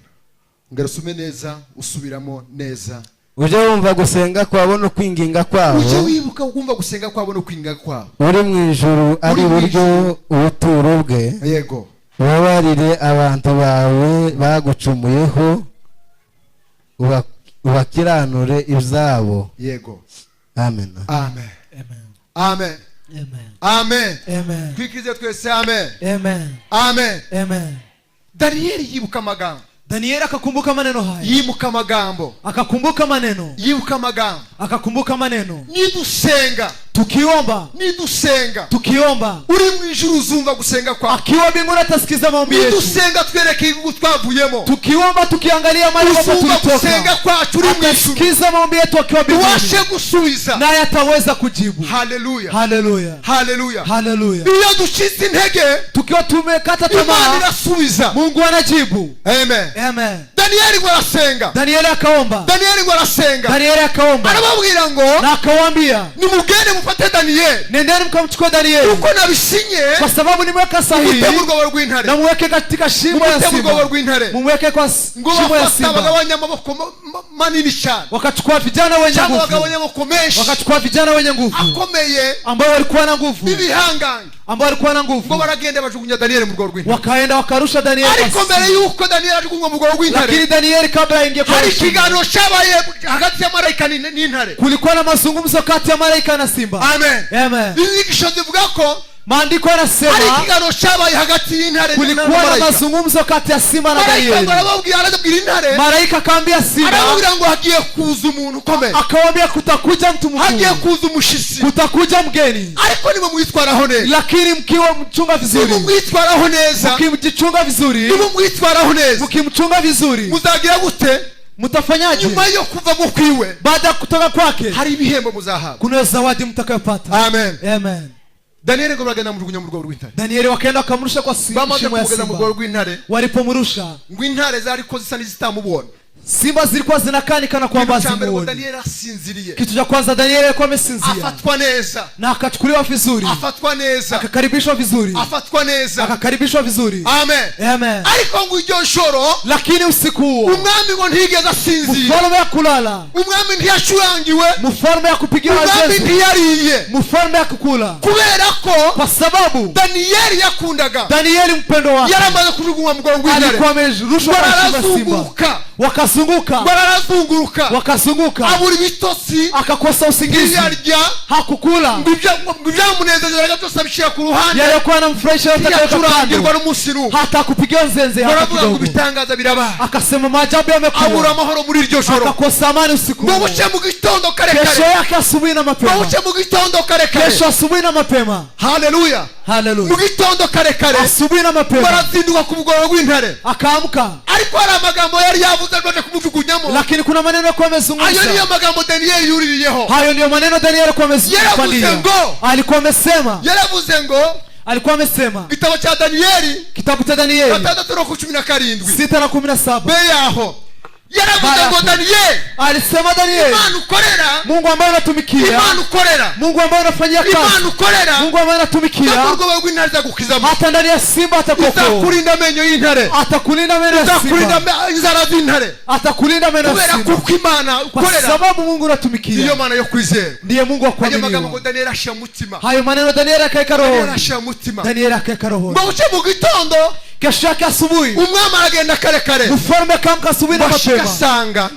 Ngarusume neza, usubiramo neza. uje wumva gusenga kwabo no kwinginga kwabo, uje wibuka wumva gusenga kwabo no kwinginga kwabo, uri mu ijuru ari iburyo ubuturo bwe. Yego. ubabarire abantu bawe bagucumuyeho, ubakiranure ibyabo. Yego. Amen. Amen. Amen. Amen. Amen. Amen. Amen. Twikize twese amen. Amen. Amen. Amen. Danieli yibuka amagambo. Danieli akakumbuka maneno haya. Yibuka amagambo. Akakumbuka maneno. Yibuka amagambo. Akakumbuka maneno. Nidusenga. Tukiomba. Nidusenga. Tukiomba. Uri mu ijuru uzumva gusenga kwa. Akiwa mbinguni atasikiza maombi yetu. Nidusenga twereke igihugu twavuyemo. Tukiomba tukiangalia mahali ambapo tulitoka. Gusenga kwacu uri mu ijuru. Atasikiza maombi yetu akiwa mbinguni. Washe gusubiza. Naye ataweza kujibu. Hallelujah. Hallelujah. Hallelujah. Hallelujah. Iyo dushize intege, tukiwa tumekata tamaa, Imana irasubiza. Mungu anajibu. Amen. Amen. Danieli gwarasenga. Danieli akaomba. Danieli gwarasenga. Danieli akaomba. Arababwira ngo na akawaambia, nimugende mufate Danieli. Nendeni mkamchukue Danieli. Uko nabisinye. Kwa sababu nimeweka sahihi. Mutemurwa rw'intare. Na muweke katika shimo ya simba. Mutemurwa rw'intare. Muweke kwa shimo ya simba. Bagabanya amaboko manini cyane. Wakachukua vijana wenye nguvu. Bagabanya amaboko menshi. Wakachukua vijana wenye nguvu. Akomeye. Ambao walikuwa na nguvu. Bibihangange. Ambao walikuwa na nguvu. Ngo baragenda bajugunya Danieli mu rwo rw'intare. Wakaenda wakarusha Danieli. Ariko mbere yuko Danieli ajugunywa mu rwo rw'intare. Lakini Danieli kabla aingie kwa hari kiganiro cyabaye hagati ya malaika n'intare. Kulikuwa na mazungumzo kati ya malaika na simba. Amen. Amen. Inyigisho zivuga ko maandiko yanasema hari kiganiro cyabaye hagati y'intare kulikuwa na mazungumzo kati ya simba na Danieli. Malaika akaambia simba, arababwira ngo hagiye kuza umuntu ukomeye. Akawaambia kutakuja mtu mkuu. Hagiye kuza umushisi. Kutakuja mgeni. Ariko niwe mwitwaraho neza. Lakini mkiwa mchunga vizuri. Niwe mwitwaraho neza. Mkijichunga vizuri. Niwe mwitwaraho neza. Mkimchunga vizuri. Muzagira gute? Mutafanyaje? Nyuma yo kuva mu kwiwe. Baada ya kutoka kwake. Hari ibihembo muzahabwa. Kuna zawadi mtakayopata. Amen. Amen. Danieli ngo bagenda mujugunya mu rwo rw'intare. Danieli wakaenda wakamrusha kwa shimo ya simba. Bamaze kugenda mu rwo rw'intare. Walipomrusha ngo intare zari ko zisa n'izitamubona. simba zilikuwa zinakanikana kwamba Ikintu cya mbere ngo zimuone. Daniel asinziriye, Kitu cha kwanza Danieli alikuwa amesinzia afatwa neza, na akachukuliwa vizuri, afatwa neza, akakaribishwa vizuri, afatwa neza. akakaribishwa vizuri. Amen. Amen. Ariko ngo iryo joro Lakini usiku huo umwami ngo ntigeze asinzira, mfalme ya kulala, umwami ntiyacurangiwe, mfalme ya kupigiwa umwami zeze, ntiyariye, mfalme ya kukula, kubera ko kwa sababu Daniyeli yakundaga, Danieli mpendo wake yaramaze kujugunywa mu mugongo w'intare, alikuwa amerushwa kwa shimo la simba, barazunguruka, wakazunguka barazunguruka, wakazunguka, abura ibitotsi, akakosa usingizi, ntiyarya, hakukula, ngo ibyamunezezeraga byose abishyira ku ruhande, yalikuwa anamfurahisha yote akaweka ntiyacurangirwa kando, n'umunsi n'umwe. hata kupigiwa nzenze hata Baravuga ngo kidogo. ibitangaza birabaye, Akasema maajabu abura yamekuwa, amahoro muri iryo joro, akakosa amani usiku ngo huo. buce mu gitondo kare Kesho kare, yake asubuhi na ngo mapema, buce mu gitondo kare kare, kesho asubuhi na mapema, haleluya, mu haleluya, gitondo kare kare asubuhi na mapema barazinduka ku mugoroba w'intare, akaamka, ariko hari amagambo yari yavuze baje kumujugunyamo, lakini kuna maneno yalikuwa ayo niyo amezungumza. magambo Daniyeli yuririyeho. Hayo ndiyo maneno Danieli alikuwa Yaravuze amezungumza. ngo, Alikuwa amesema, yaravuze ngo alikuwa amesema igitabo cya Daniyeli kitabu cha Danieli 6:17 6:17 be yaho yaravuze ngo Daniyeli, alisema Danieli, Imana ukorera, Mungu ambaye unatumikia, Imana ukorera, Mungu ambaye unafanyia Imana kazi, ukorera, Mungu ambaye unatumikia, urwobo rw'intare izagukizamo, hata ndani ya simba atakuokoa, izakurinda amenyo y'intare, atakulinda meno ya izakurinda simba, inzara z'intare, atakulinda meno ya kubera simba, kuko Imana kwa ukorera sababu Mungu niyo unatumikia, mana yo kwizera. ndiye Mungu wa Ayo magambo ngo kuaminiwa. Daniyeli ashira mutima, Hayo maneno Danieli akaeka Daniyeli rohoni, ashira mutima, Danieli akaeka rohoni. ngo buce mu gitondo Kesho yake asubuhi umwami aragenda kare kare, mfalme akaamka asubuhi na bashika mapema, asanga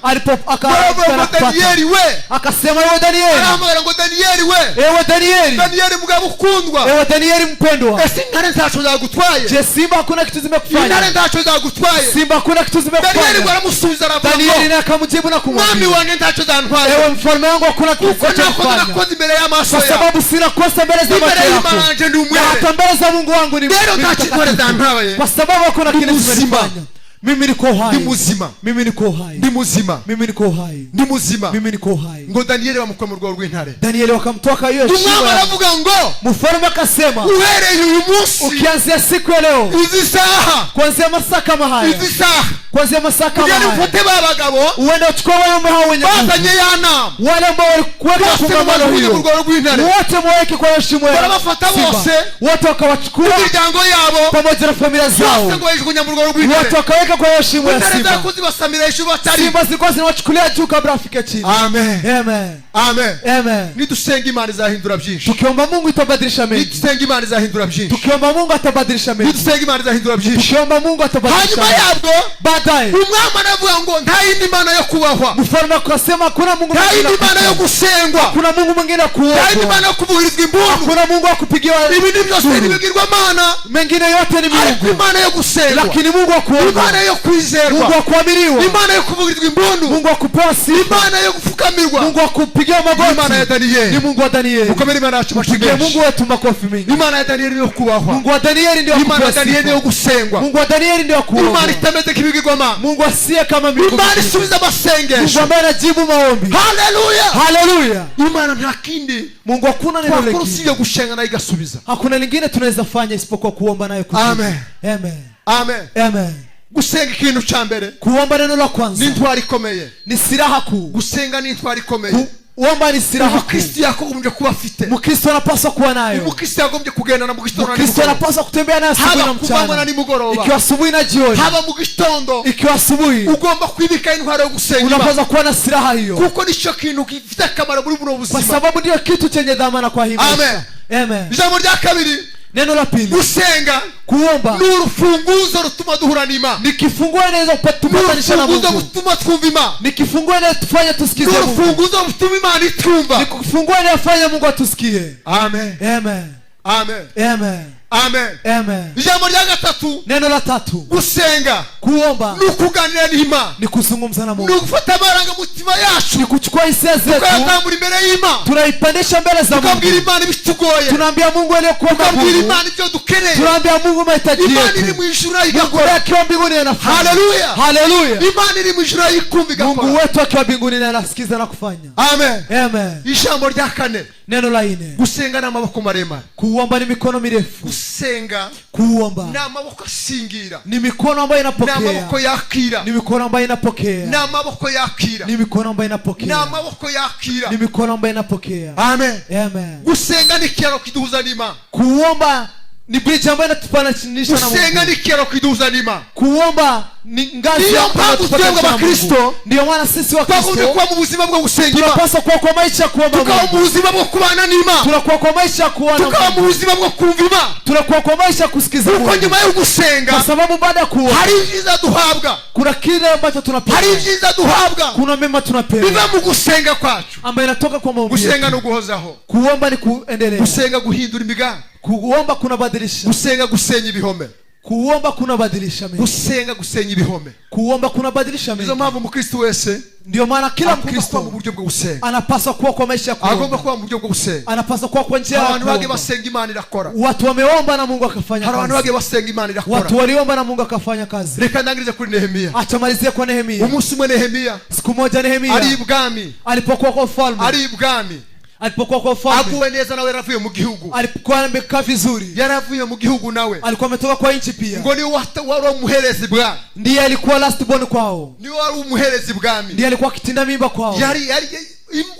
akaamka na kupata, Daniyeli we, akasema ewe Danieli, arahamagara ngo Daniyeli we, ewe Danieli, Daniyeli mugabo ukundwa, ewe Danieli mpendwa, ese intare ntacyo zagutwaye, je simba hakuna kitu intare zimekufanya? ntacyo zagutwaye. Simba hakuna kitu Daniyeli zimekufanya? baramusubiza aravuga Danieli ngo naye akamjibu na mwami kumwambia, wanjye ntacyo zantwaye, ewe mfalme wangu hakuna kitu kuko nakoze kufanya, nakoze imbere y'amaso kwa yawe, sababu sina kosa mbele za imbere macho yako, y'Imana yanjye ndi na umwere, hata mbele za Mungu wangu ni rero ntacyo intore zantwaye, kwa sababu hakuna Ndi kitu muzima. zimenifanya. Mimi niko ndi hai, muzima, mimi niko hai, ndi muzima, mimi niko hai, ndi muzima. mimi niko hai. Ngo Daniyeli bamukuye mu rwobo rw'intare, Danieli wakamtoka hiyo umwami shimo, aravuga ngo mfalme akasema, uhereye uyu munsi, ukianzia siku ya leo, izi saha, kuanzia masaa kama haya, izi saha, kuanzia masaa kama ugende haya, ufate ba bagabo uende uchukue wanaume hao wenye nguvu, bazanye ya nama, wale ambao walikuweka bose kongamano babakuye mu hiyo, rwobo rw'intare, wote mwaweke kwa hiyo shimo ya barabafata simba, bose, wote wakawachukua imiryango yabo pamoja na familia bose zao, ngo bayijugunya mu rwobo wote rw'intare, wakaweka kwa hiyo shimo ya intare simba. zakuzibasamira hejuru batari. Simba zilikuwa zinawachukulia juu kabla afike chini. Amen, Amen. amen. Amen. Nidusenga Imana izahindura byinshi, Tukiomba Mungu itabadilisha mengi. nidusenga Imana izahindura byinshi, Tukiomba Mungu atabadilisha mengi. nidusenga Imana izahindura byinshi. Tukiomba Mungu atabadilisha Hanyuma mengi. yabwo Baadaye umwami aravuga ngo nta yindi mana yo kubahwa, mfalme akasema hakuna Mungu nta mwingine yindi mana yo gusengwa, hakuna Mungu mwingine wa nta yindi kuomba, mana yo kuvugirizwa imbundu, hakuna Mungu wa kupigiwa ibindi byose nduru. nibigirwa mana, Mengine yote ni ariko Mungu, imana yo gusengwa, lakini Mungu wa kuomba, imana yo kwizerwa, Mungu wa kuaminiwa, imana yo kuvugirizwa imbundu, Mungu wa kupewa sifa, imana yo gupfukamirwa, Mungu wa kupigiwa imana ya magoti, ni Daniyeli. Mungu wa Danieli. Mukomere Imana yacu Tupigie mashimeshi. Mungu wetu makofi mengi. Imana ya Daniyeli yo kubahwa, Mungu wa Danieli ndio imana ya kupewa Daniyeli yo sifa. gusengwa, Mungu wa Danieli ndio kuomba. imana itameze nk'ibigirwamana, Mungu asiye kama miungu imana mingine. isubiza Mungu amasengesho. ambaye anajibu maombi. Haleluya, Haleluya. imana nta kindi Mungu hakuna neno twakora lingine. usibye gushenga nayo igasubiza. Hakuna lingine tunaweza fanya isipokuwa kuomba nayo kujibu. Amen. Amen. Amen. Amen. Gusenga ikintu cya mbere Kuomba neno la kwanza ni intwari ikomeye, ni silaha kuu. gusenga ni intwari ikomeye. Kuomba ni silaha kuu. Umukristo yagombye kuba afite, Mkristo anapaswa kuwa nayo. umukristo yagombye kugendana mu gitondo na Mkristo nimugoroba, anapaswa kutembea nayo asubuhi haba na kuvangwa na mchana. nimugoroba, Ikiwa asubuhi na jioni. haba mu gitondo, Ikiwa asubuhi ugomba kwibika intwaro yo gusenga Imana, unapaswa kuwa na silaha hiyo. kuko nicyo kintu gifite akamaro muri buno Kwa buzima. sababu ndio kitu chenye dhamana kwa hii Amen. maisha. Amen. Ijambo rya kabiri, Neno la pili, gusenga kuomba ni urufunguzo rutuma duhura n'Imana, ni kifunguo inaweza ni kupatanisha na urufunguzo Mungu. rutuma twumva Imana, Ni kifunguo inayotufanya ni tusikize Mungu. urufunguzo rutuma Imana itwumva. Ni kifunguo inayofanya Mungu atusikie. Amen, Amen. amen, Amen. amen. Amen. Ijambo rya gatatu, Neno la tatu, gusenga kuomba ni ukuganira n'Imana, ni kuzungumza na ni Mungu. ugufata amarangamutima yacu Ni kuchukua hisia zetu, tukayazamura imbere y'Imana, tunaipandisha mbele za Mungu. tukabwira Imana ibitugoye, Tunaambia Mungu aliyokuwa tukabwira Mungu. Imana ibyo dukeneye. Tunaambia Mungu mahitaji Imana iri yetu. mu ijuru Mungu igakora. akiwa mbinguni anafanya. Haleluya, Haleluya. Imana iri mu ijuru ikumva Mungu igakora. wetu akiwa mbinguni na anasikiza na kufanya. Amen. Amen. Ijambo rya kane, Neno la nne, gusenga n'amaboko maremare. kuomba ni mikono mirefu. Gusenga Kuomba n'amaboko asingira. ni mikono ambayo inapokea. N'amaboko yakira. Ni mikono ambayo inapokea. N'amaboko yakira. Ni mikono ambayo inapokea. N'amaboko yakira. Ni mikono ambayo inapokea. Amen. Amen. Gusenga ni kiraro kiduhuza n'Imana. Kuomba ni bridge ambayo inatupatanisha na Mungu. Gusenga ni kiraro kiduhuza n'Imana. Kuomba ni ngazi Ndiyo ambayo mpamvu twebwe abakristo, ndio maana sisi wa twagombye Kristo kuba mu buzima bwo gusenga Imana. tunapaswa kuwa kwa maisha ya kuomba Tukaba mu Mungu. buzima bwo kubana n'Imana. Tunakuwa kwa maisha ya kuona Tukaba mu Mungu. buzima bwo kumva Imana. Tunakuwa kwa maisha ya kusikiza Kuko Mungu. nyuma yo gusenga Kwa sababu baada ya kuomba hari ibyiza duhabwa. kuna kile ambacho tunapewa. Hari ibyiza duhabwa. Kuna mema tunapewa Biva mu gusenga kwacu. ambayo inatoka kwa maombi. Gusenga no yetu. guhozaho. Kuomba ni kuendelea. Gusenga guhindura imigambi. Kuomba kuna badilisha. Gusenga gusenya ibihome. Kuomba kuna badilisha mengi. Gusenga gusenya ibihome. Kuomba kuna badilisha mengi. Nizo mpamvu umukristo wese Ndio maana kila agomba kuba mu Mkristo buryo bwo gusenga. anapaswa kuwa kwa maisha ya Agomba kuomba. kuba mu buryo bwo gusenga. Anapaswa kuwa kwa njia ya Abantu bage kuomba. basenga Imana irakora. Watu wameomba na Mungu akafanya Hari abantu kazi. bage basenga Imana irakora. Watu waliomba na Mungu akafanya kazi. Reka ndangirize kuri Nehemiya. Acha malizie kwa Nehemia. Umunsi umwe Nehemiya Siku moja ari Nehemia ibwami. alipokuwa kwa ufalme. Ari ibwami. Alipokuwa kwa ufalme. Aguwe neza nawe yaravuye mu gihugu. Alikuwa amekaa vizuri. Yaravuye mu gihugu nawe. Alikuwa ametoka kwa nchi pia. Ngo ni wari umuherezi bwami. Ndiye alikuwa last born kwao. Ni wari umuherezi bwami. Ndiye alikuwa akitinda mimba kwao. Yari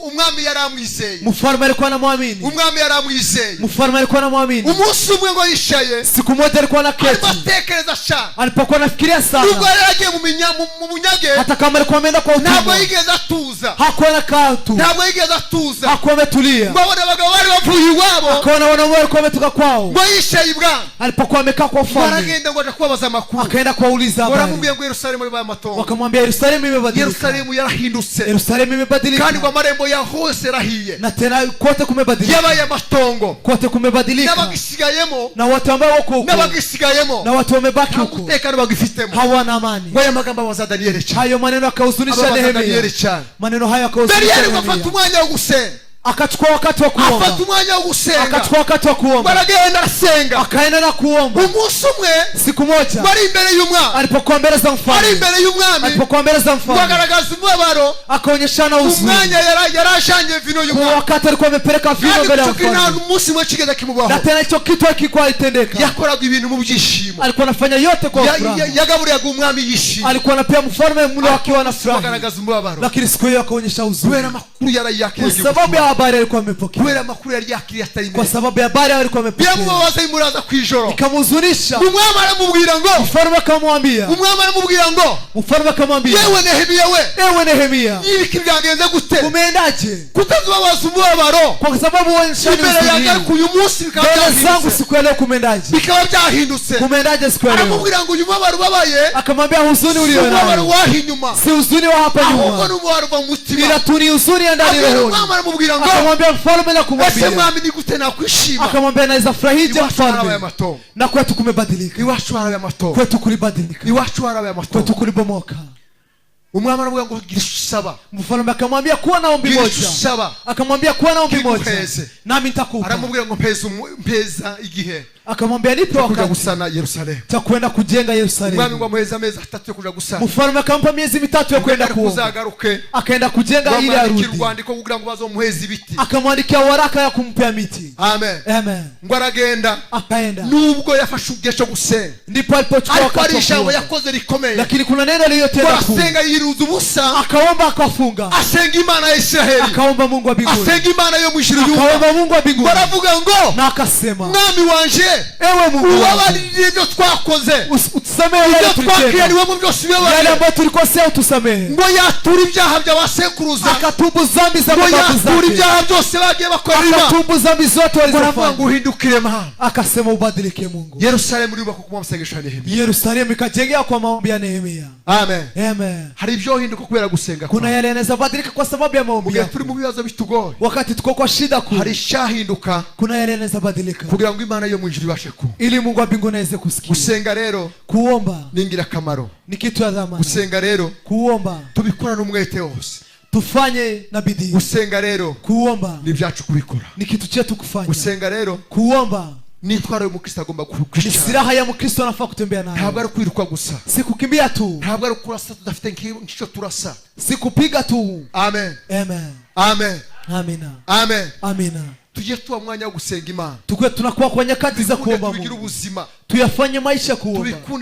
umwami yaramwizeye. Mfalme alikuwa anamwamini. Umwami yaramwizeye. Mfalme alikuwa anamwamini. Umunsi umwe ngo yishaye. Siku moja alikuwa anaketi. Atekereza sha. Alipokuwa anafikiria Nubwo sana. yari yagiye mu bunyage. Hata kama alikuwa ameenda kwa Ntabwo utumwa. yigeze atuza. Hakuwa anakaa tu. Ntabwo yigeze atuza. Hakuwa ametulia. Ngo abona abagabo bari bavuye iwabo. Akaona wanaume walikuwa wametoka kwao. Ngo yishaye ibwami. Alipokuwa amekaa kwa ufalme. Baragenda ngo atakubaza amakuru. Akaenda kuwauliza habari. Baramubwiye ngo Yerusalemu ibaye amatongo. Wakamwambia Yerusalemu imebadilika. Yerusalemu yarahindutse. Yerusalemu imebadilika. Kandi ngo amarembo ya hose rahiye. Na tena kote kumebadilika. Yabaye amatongo. Kote kumebadilika. N'abagisigayemo. Na watu ambao wako huko. N'abagisigayemo. Na watu wamebaki nta huko. mutekano bagifitemo. Hawana amani. Ngo aya magambo abaza Daniyeli cyane. Hayo maneno akahuzunisha Daniyeli Nehemia. cyane. Maneno hayo akahuzunisha Daniyeli afata Nehemia. umwanya wo gusenga. Akachukua wakati wa kuomba. Afata umwanya wo gusenga. Akachukua wakati wa kuomba. Baragenda arasenga. Akaenda na kuomba. Umunsi umwe Siku moja bari imbere y'umwami. alipokuwa mbele za Bari mfalme. imbere y'umwami. Alipokuwa mbele za mfalme. Bagaragaza umubabaro. Akaonyeshana huzuni. Umwanya yarashanye vino Kwa y'umwami. wakati alikuwa amepeleka vino Kandi mbele ya kucho kina mfalme. umunsi umwe kigeze Na kimubaho. tena hicho kitu hakikuwa itendeka. Yakoraga ibintu mu byishimo. Alikuwa anafanya yote kwa furaha. Yagaburiraga umwami yishimye. Alikuwa anapea mfalme mlo akiwa na furaha. Bagaragaza umubabaro. Lakini siku hiyo akaonyesha huzuni. Kubera amakuru yari yakiriye. Kwa sababu ya habari alikuwa amepokea. Kubera amakuru yari yakiriye atari Kwa neza. sababu ya habari alikuwa amepokea. Biramubabaza imuraza kwijoro. Ikamhuzunisha. Umwami aramubwira ngo. Mfalme akamwambia. Umwami aramubwira ngo. Mfalme akamwambia. Yewe Nehemiya we. Ewe Nehemia. Ibiki byagenze gute? Umeendaje? Kutazubabaza umubabaro. Kwa sababu wanishani Imbere yanjye huzuni. uyu munsi bikaba Mbele zangu byahindutse. siku ya leo kumeendaje? Bikaba byahindutse. Kumeendaje siku ya leo? Aramubwira ngo uyu mubabaro ubabaye. Akamwambia huzuni Si ulio umubabaro nayo. wahi inyuma. Si huzuni wa hapa Ahubwo nyuma. ni umubabaro uva mu mutima. Ila tu ni huzuni ya ndani Abwira rohoni. umwami aramubwira ngo. Akamwambia mfalme na Ese kumwambia. mwami ni gute nakwishima? Akamwambia naweza furahije Iwacu harabaye mfalme. amatongo. Na kwetu kumebadilika. Iwacu harabaye amatongo. Kwetu kulibadilika. Iwacu harabaye amatongo. Kwetu kulibomoka. Umwami aramubwira ngo gira icyo usaba. Mfalme akamwambia kuwa na ombi Gira moja. icyo usaba. Akamwambia kuwa na ombi moja. Kiguheze. Nami nitakupa. Aramubwira ngo mpeza igihe. Akamwambia nipe Kuja wakati gusana Yerusalemu. cha kwenda kujenga Umwami Yerusalemu. ngo amuheze amezi 3 yo kuja gusana. Mfalme akampa miezi 3 ya kwenda kuomba. Kuzagaruke. Akaenda kujenga ili Bamwandikira arudi. urwandiko kugira ngo bazomuheze ibiti. Akamwandikia waraka ya kumpea miti. Amen. Amen. Ngo aragenda. Akaenda. Nubwo yafashe ubwiye cyo gusenga. Ndipo alipochukua Ariko ari wakati wa ijambo kuomba. yakoze rikomeye. Lakini kuna neno lililotenda kuu. Asenga yiruza ubusa. Akaomba akafunga. Asenga Imana ya Israeli. Akaomba Mungu wa mbinguni. Asenga Imana yo mwijuru yumva. Akaomba Mungu wa mbinguni. Baravuga ngo Na akasema, mwami wanje ewe Mungu wangu, ubabarire ibyo twakoze. utusamehe yale Ibyo tulitenda. twakiraniwemo byose Yale ubibabarire. ambayo tulikosea utusamehe. Ngo yatura ibyaha by'abasekuruza. Akatubu dhambi za Ngo mababu yatura zake. ibyaha byose bagiye bakorera. Akatubu dhambi zote Baravuga ngo walizofanya. uhindukire mahanga. Akasema ubadilike Mungu. Yerusalemu yubaka ku masengesho ya Nehemiya. Yerusalemu ikajengea kwa maombi ya Nehemia. Amen. Amen. Hari ibyo hinduka kubera gusenga. Kuna yale yanaweza badilika kwa sababu ya maombi Mugihe yako. turi mu bibazo bitugoye. Wakati tuko kwa shida kuu, Hari icyahinduka kuna yale yanaweza badilika kugira ngo Imana yo mu ijuru ibashe ku. ili Mungu wa mbinguni aweze kusikia. Gusenga rero Kuomba ni ingirakamaro. ni kitu ya dhamana. Gusenga rero Kuomba tubikorana umwete wose. tufanye na bidii. Gusenga rero Kuomba ni ibyacu kubikora. ni kitu chetu kufanya. Gusenga rero Kuomba ni itwaro y'umukristo agomba ni kwicara. silaha ya Mkristo anafaa kutembea Ntabwo nayo. ari kwiruka gusa. Si kukimbia tu, Ntabwo ari kurasa tudafite nk'icyo turasa. si kupiga tu. Amen. Amen. Amen. Amina. Amen. Amina. Tujye tuwa mwanya wo gusenga Imana. Tukwe tunakuwa kwa nyakati za kuomba Tubigira Mungu. ubuzima. Tuyafanye maisha kuomba.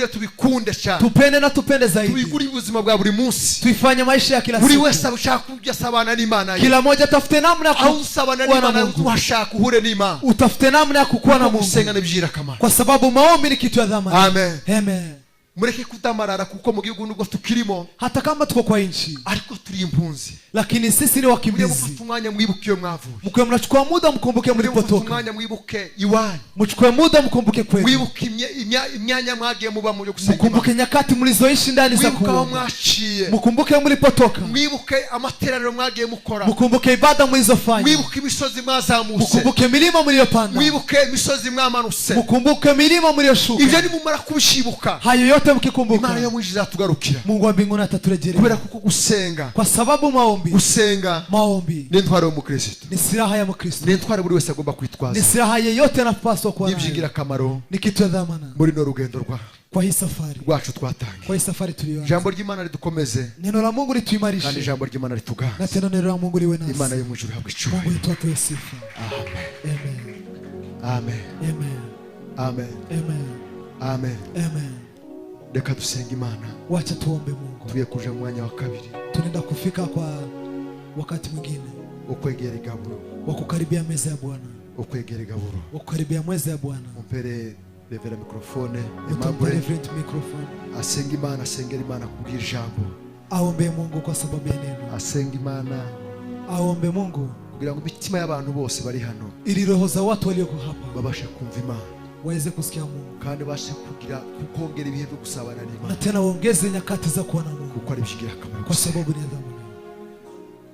Tubikunde cyane. Tupende na tupende zaidi. Tubigure ubuzima bwa buri munsi. Tuifanye maisha ya kila Buri siku. wese ushaka kujya sabana n'Imana. Kila moja tafute namna ya kusabana n'Imana, uhashaka uhure n'Imana. Utafute namna ya kukuwa na Mungu. Gusenga nibijira kamara. Kwa sababu maombi ni kitu ya dhamani. Amen. Amen. Mureke kudamarara kuko mu gihugu nubwo tukirimo, hata kama tuko kwa nchi, ariko turi impunzi. Lakini sisi ni wakimbizi. Mwanya mwibuke iyo mwavuye. Mkwe mnachukua muda mkumbuke mlipotoka. Mwanya mwibuke iwanyu. Mchukue muda mkumbuke kwenu. Mwibuke imyanya mwagiye muba mu gusenga. Mkumbuke nyakati mlizoishi ndani za kuomba. Mwaciye. Mkumbuke mlipotoka. Mwibuke amateraniro mwagiye mukora. Mkumbuke ibada mlizofanya. Mwibuke imisozi mwazamutse. Mkumbuke milima mliyopanda. Mwibuke imisozi mwamanutse. Mkumbuke milima mliyoshuka. Ivyo ni mumara kubishibuka. Hayo yote mkikumbuka. Imana yo mwijiza tugarukira. Mungu wa mbinguni ataturejelea. Kubera kuko gusenga. Kwa sababu maombi. Maombi ni ntwaro y'umukristo. Ni silaha ya mkristo. Ni ntwaro buri wese agomba kwitwaza. Ni silaha yeyote anapaswa kuwa nayo. Nibyigira kamaro. Ni kitu ya dhamana. Muri no rugendo rwa. Kwa hii safari. Rwacu twatangiye. Kwa hii safari tuliyoanza. Jambo ry'Imana ridukomeze. Neno la Mungu lituimarishe. Kandi jambo ry'Imana rituganze. Na tena neno la Mungu liwe nasi. Imana yo mwijuru habwe icyubahiro. Mungu yetu apewe sifa. Amen. Amen. Amen. Amen. Amen. Amen. Amen. Amen. Reka dusenge Imana. Wacha tuombe Mungu. Tuye kuja mwanya wa kabiri. Tunaenda kufika kwa wakati mwingine. Ukwegera igaburo. Wa kukaribia meza ya Bwana. Ukwegera igaburo. Wa kukaribia meza ya Bwana. Umpere revera mikrofone. Umpere reverent microphone. Asenga Imana, asengera Imana kubwira ijambo. Aombe Mungu kwa sababu ya neno. Asenga Imana. Aombe Mungu. Kugira ngo imitima y'abantu bose bari hano. Ili roho za watu walioko hapa. Babashe kumva Imana. Waweze kusikia Mungu. Kandi bashe kugira kukongera ibihe byo gusabana n'Imana. Na tena waongeze nyakati za kuwa na Mungu. Kuko ari bishigira kamaro. Kwa sababu ni dhamana.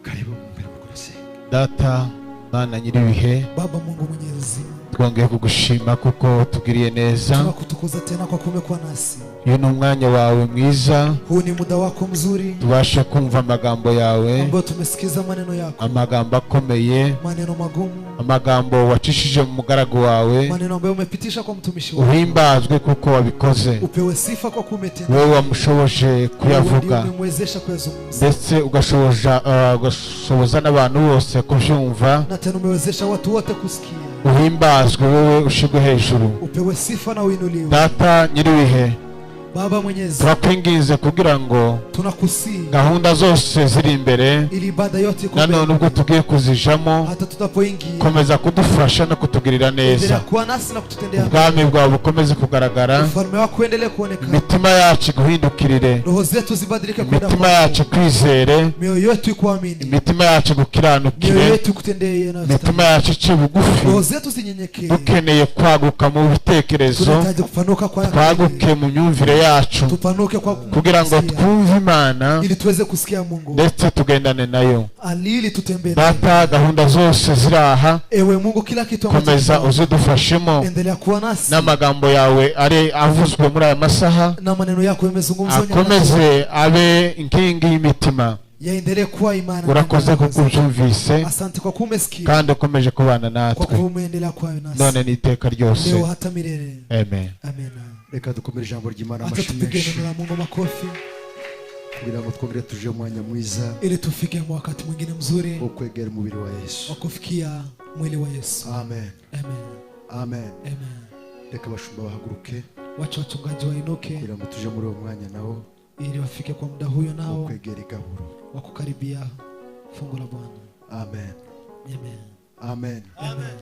Karibu mbere mukorase. Data Mana nyiribihe, Baba Mungu mwenyezi, twongeye kugushima kuko tugiriye neza. tunakutukuza tena kwa kumekuwa nasi. Uyu ni umwanya wawe mwiza, Huu ni muda wako mzuri, tubashe kumva amagambo yawe, ambao tumesikiza maneno yako, amagambo akomeye, maneno magumu, amagambo wacishije mu mugaragu wawe. maneno ambayo umepitisha kwa mtumishi wako. Uhimbazwe kuko wabikoze, Upewe sifa kwa kumetenda. wewe wamushoboje kuyavuga umemwezesha kuyazungumza, ndetse ugashoboza n'abantu bose kubyumva. na tena umewezesha watu wote kusikia. Uhimbazwe, wewe ushigwe hejuru. Upewe sifa na uinuliwe. Data nyiribihe, Baba mwenyezi, turakwinginze kugira ngo tunakusii gahunda zose ziri imbere, ili ibada yote iko nanone ubwo tugiye kuzijamo, hata tutapoingia, komeza kudufasha no kutugirira neza. kuwa nasi na kututendea. Ubwami bwawe bukomeze kugaragara, Ufalme wako uendelee kuonekana. imitima yacu guhindukirire, Roho zetu zibadilike kwenda imitima kwako. yacu kwizere, Mioyo yetu ikuamini. imitima yacu Mioyo gukiranukire, yetu kutendee imitima yacu ice bugufi, Roho zetu zinyenyekee. dukeneye kwaguka mu bitekerezo, Tunahitaji kupanuka kwa twaguke mu myumvire yacu, tupanuke kwa kugira ngo twumve Imana ili tuweze kusikia Mungu. ndetse tugendane nayo. Alili tutembee. Data, gahunda zose ziri aha, Ewe Mungu, kila kitu komeza uzidufashemo, endelea kuwa nasi. n'amagambo yawe ari avuzwe muri aya masaha Na maneno yako yamezungumzwa akomeze abe inkingi y'imitima. yaendelee kuwa imara. Urakoze kuko ubyumvise, Asante kwa kumesikia. kandi ukomeje kubana Kwa natwe kuwa umeendelea kuwa nasi. none n'iteka ryose. Leo hata milele. Amen. Amen. Reka dukomere ijambo ry'Imana Acha amashyi tupige menshi neno la Mungu makofi kugira ngo twongere tuje umwanya mwiza ili tufike wakati mwingine mzuri wo kwegera umubiri wa Yesu. wa kufikia mwili wa Yesu. Amen. Amen. Amen. Amen. Reka abashumba bahaguruke Wacha wachungaji wainuke kugira ngo tuje muri uwo mwanya nawo ili wafike kwa muda huyo wo nao kwegera igaburo. wa kukaribia fungu la Bwana. Amen. Amen. Amen. Amen.